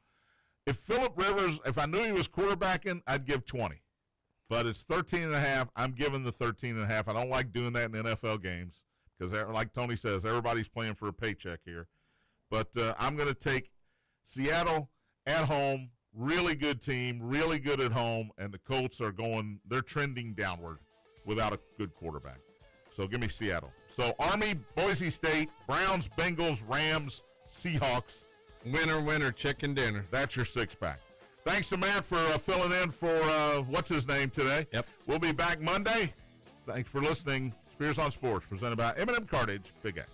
If Phillip Rivers, if I knew he was quarterbacking, I'd give 20. But it's 13.5. I'm giving the 13.5. I don't like doing that in NFL games because, like Tony says, everybody's playing for a paycheck here. But I'm going to take Seattle at home. Really good team, really good at home, and the Colts they're trending downward without a good quarterback. So give me Seattle. So Army, Boise State, Browns, Bengals, Rams, Seahawks. Winner, chicken dinner. That's your 6-pack. Thanks to Matt for filling in for what's his name today. Yep. We'll be back Monday. Thanks for listening. Spears on Sports, presented by M&M Cartage, Big X.